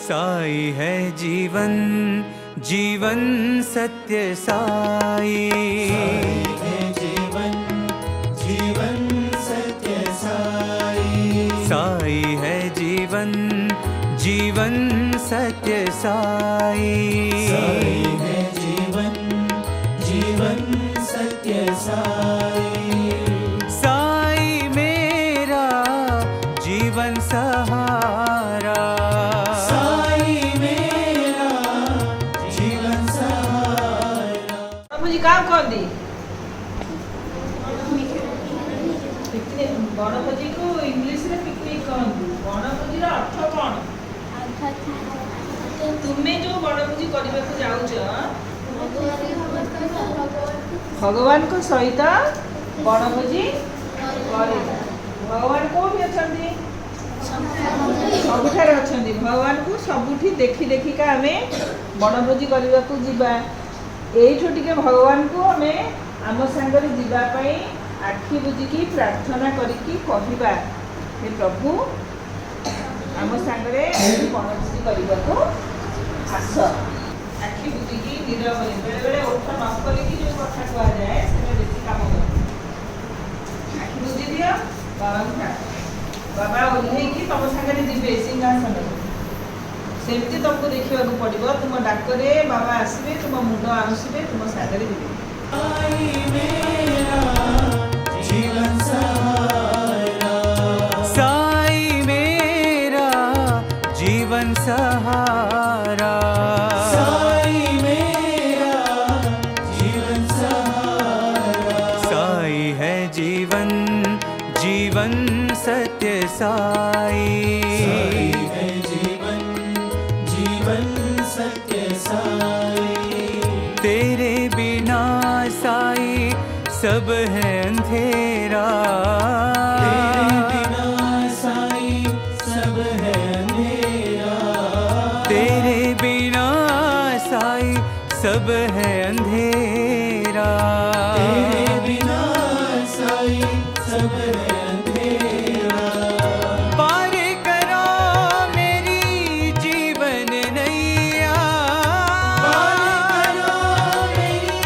साई है जीवन, जीवन सत्य साई। साई है जीवन, जीवन सत्य साई। साई है जीवन, जीवन सत्य साई। साई है जीवन, जीवन सत्य साई। साई मेरा जीवन सहारा। साई मेरा जीवन सहारा। मुझे काम कौन दी गणपति को इंग्लिश रे पिकनिक कहती। गणपति अर्थ कौन? तुम्हें जो गणपति करने को जाऊच भगवान को सहित गणपति भगवान कौन अच्छा सबुठार अच्छा भगवान को सबुठी देखी देखिका आम बणभोजी करने को जीवा एठू टिके भगवान को आम आम सांगरे जीवाई आखि बुझिकी प्रार्थना करिकी कहवा हे प्रभु आम सांगरे बणभोजी करने को आस। आखि बुझिकी नीरव बेले बेले ओठ न करिकी जो कथा कह जाए से बेसी काम कर। आखि बुझी दियो बाबा बाबा ओह्लैकी तुम सांगरे जीवे सिंहासन सेमती तुमको देखा पड़ो। तुम डाकरे बाबा आसबे तुम मुंड आउसबे तुम सांगरे जीवे। साई मेरा जीवन सहारा। साई मेरा जीवन सहारा। साई मेरा जीवन सहारा। साई है जीवन, जीवन सत्य साई। साई है जीवन, जीवन सत्य साई। तेरे बिना साई सब है अंधेरा। तेरे बिना साई सब है अंधेरा। तेरे बिना साई सब है अंधेरा। तेरे बिना साई सब है अंधेरा। पार करो मेरी जीवन नैया। पार करो मेरी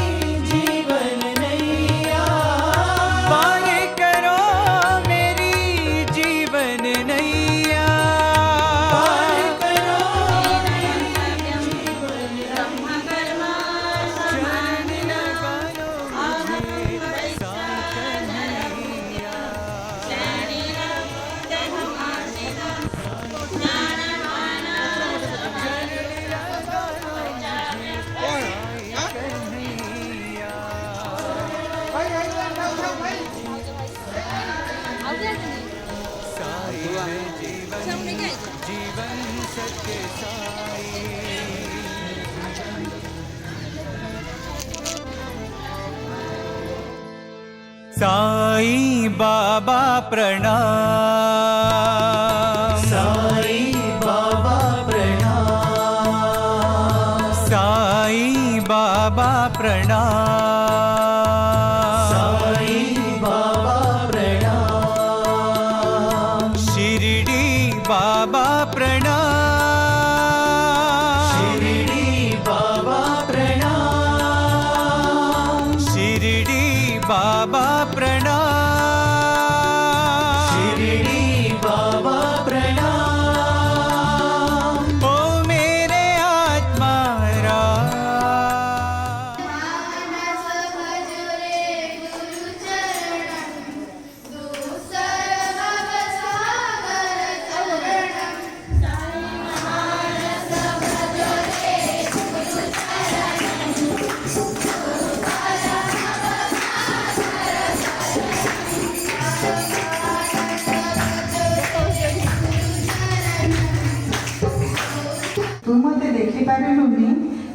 जीवन नैया। पार करो मेरी जीवन नैया। पार करो मेरी जीवन नैया। चरण लगा लो मुझे साथ कन्हैया। साई है जीवन, जीवन सत्य साई। साई बाबा प्रणाम। साई बाबा प्रणाम। साई बाबा प्रणाम। साई बाबा प्रणाम। शिरडी बाबा प्रणाम। शिरडी बाबा प्रणाम। शिरडी बाबा प्रणाम। शिरडी बाबा प्रणाम। ओ मेरे आत्मा राम। मानस भजरे गुरु चरणं दूसर भव सागर चरणं। साई मानस भजरे गुरु चरणं दूसर भव तू मते देखी पारिलुनी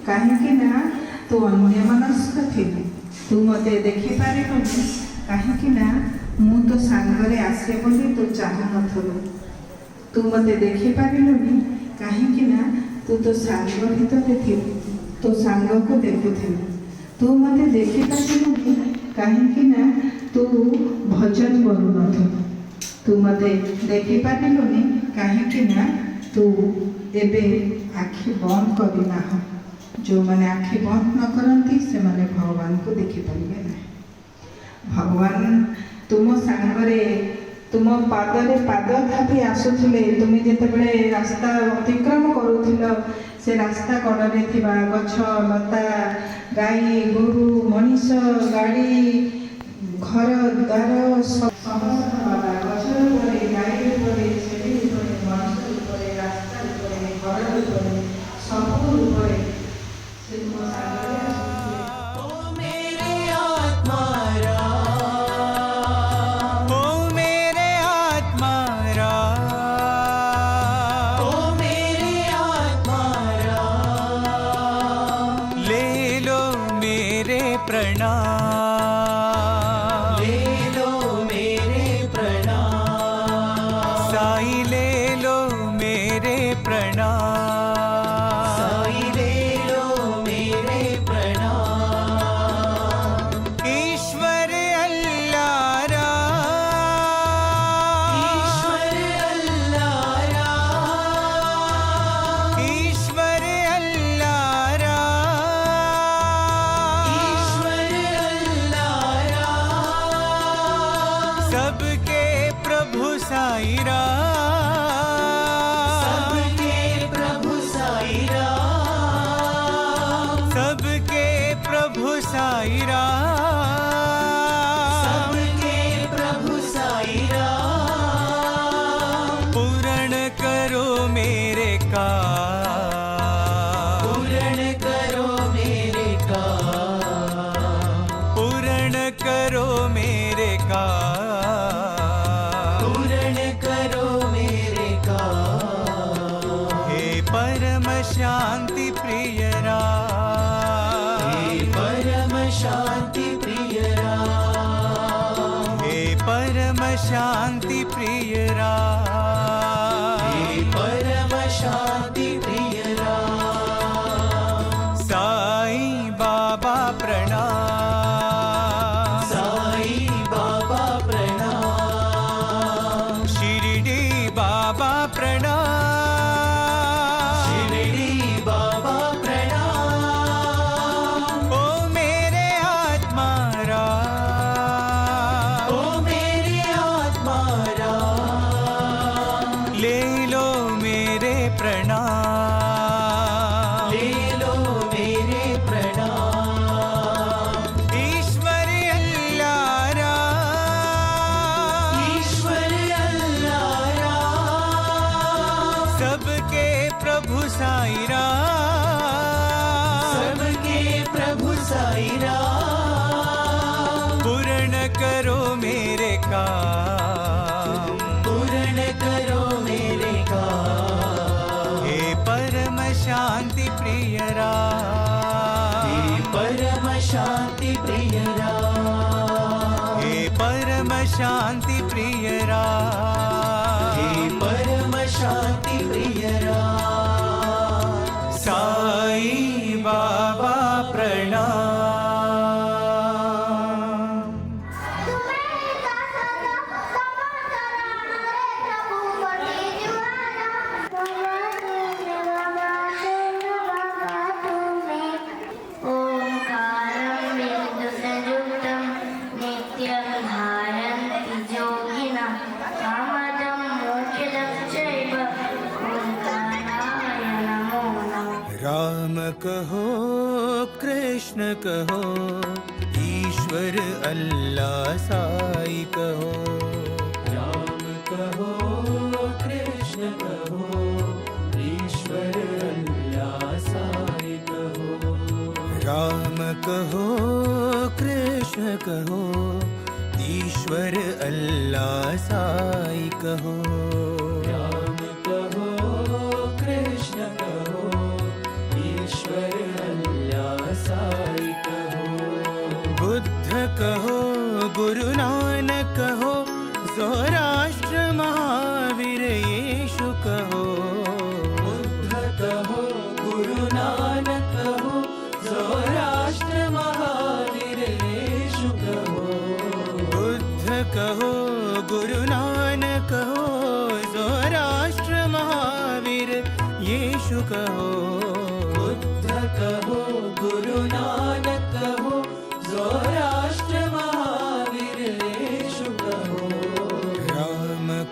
काहेकि ना तू अन्य मनस्क थिलु। तू मते देखी पारिलुनी काहेकि ना मु तो सांगरे आसे बोली तू चाहु नथलु। तू मते देखी पारिलुनी काहेकि ना तू तो सांग भितरे थिलु, तो सांग को देखुथिलु। तू मते देखी पारिलुनी काहेकि ना तू भजन करू नथलु। तू मते देखी पारिलुनी काहेकि ना तू एबे आखि बंद करना। जो मैंने आखि बंद न करती से माने भगवान को देखी पारे ना। भगवान तुम सांगरे तुम पादरे पाद थापी आसुले तुम्हें जितेबले रास्ता अतिक्रम करूल से रास्ता कड़े थिबा गछ लता गाई गोरु मनीष गाड़ी घर द्वार समस्त बाबा गछ गाई छेली मनीष रूपे रास्ता रूपे घर रूपे सब रूपे से तुम सांगरे ओ मेरे आत्मा ओ मेरे आत्मा ओ मेरे आत्मा ले लो मेरे प्रणाम, ले लो मेरे प्रणाम, साई ले लो मेरे प्रणाम, साई ले लो मेरे प्रणाम। ईश्वर अल्लाह रा, ईश्वर अल्लाह रा, ईश्वर अल्लाह रा, ईश्वर अल्लाह रा, सबके प्रभु साई रा, सबके प्रभु साई रा, सबके प्रभु साई रा, सबके प्रभु साई रा। पूर्ण करो मेरे काम, पूर्ण करो मेरे काम, पूर्ण करो मेरे काम, पूर्ण करो मेरे काम। हे परम शांति प्रिय राम, हे परम शांति प्रिय राम, हे परम शांति प्रिय राम, हे परम शांति प्रिय राम। साई बाबा प्रणाम, साई बाबा प्रणाम, शिरडी बाबा प्रणाम, शिरडी बाबा प्रणाम। ओ मेरे आत्मा रा, ओ मेरे आत्मा रा, ले लो मेरे प्रणाम, ले लो मेरे प्रणाम। ईश्वर अल्लाह रा, ईश्वर अल्लाह रा, सबके प्रभु साई रा, सबके प्रभु साई रा। पूर्ण करो मेरे काम, पूर्ण करो मेरे काम। हे परम शांति प्रिय राम, हे परम शांति प्रिय राम, हे परम शांति प्रिय राम, हे परम शांति प्रिय राम। साई बाबा प्रणाम। तुम्हें का सदा समर शरण रे प्रभु कोटि जुआना बाबा तुम्हें ओंकारं बिंदु संयुक्तं नित्यं धारयन्ति योगिनः कामदं मोक्षदं चैव ओंकाराय नमो नमः। राम कहो कृष्ण कहो ईश्वर अल्लाह साई कहो, राम कहो कृष्ण कहो ईश्वर अल्लाह साई कहो, राम कहो कृष्ण कहो ईश्वर अल्लाह साई कहो, राम कहो कृष्ण कहो ईश्वर अल्लाह साई कहो, बुद्ध कहो गुरु नानक कहो सौराष्ट्र महावीर यीशु कहो, बुद्ध कहो गुरु नानक कहो सौराष्ट्र महावीर यीशु कहो, बुद्ध कहो गुरु नानक कहो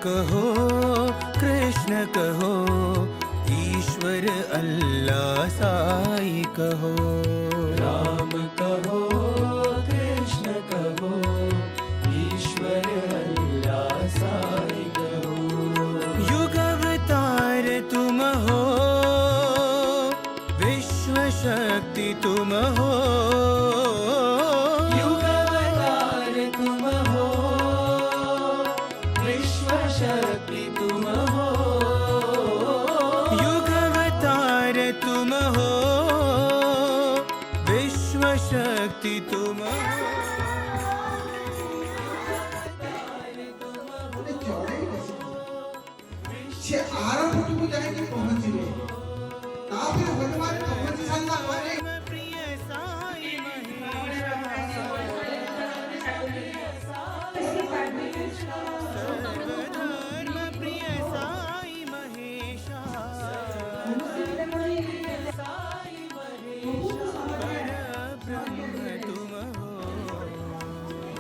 कहो कृष्ण कहो ईश्वर अल्लाह साई कहो राम कहो कृष्ण कहो ईश्वर अल्लाह साई कहो युग अवतार तुम हो विश्व शक्ति तुम हो युग अवतार तुम हो विश्व शक्ति तुम हो युग अवतार तुम हो विश्व शक्ति तुम हो से आरंभटुकु जाएगी पहुंचले तापर भगवान पहुंच साला पारे प्रिय साई सर्वधर्म प्रिय साई महेशा परब्रह्म तुम हो साई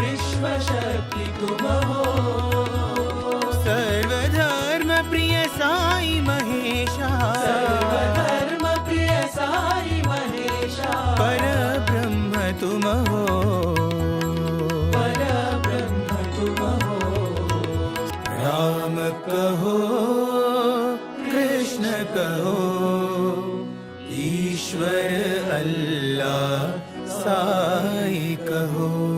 विश्व शक्ति तुम हो सर्वधर्म प्रिय साई महेशा सर्वधर्म प्रिय साई महेशा परब्रह्म तुम हो परब्रह्म तुम हो राम कहो कृष्ण कहो ईश्वर अल्लाह साई कहो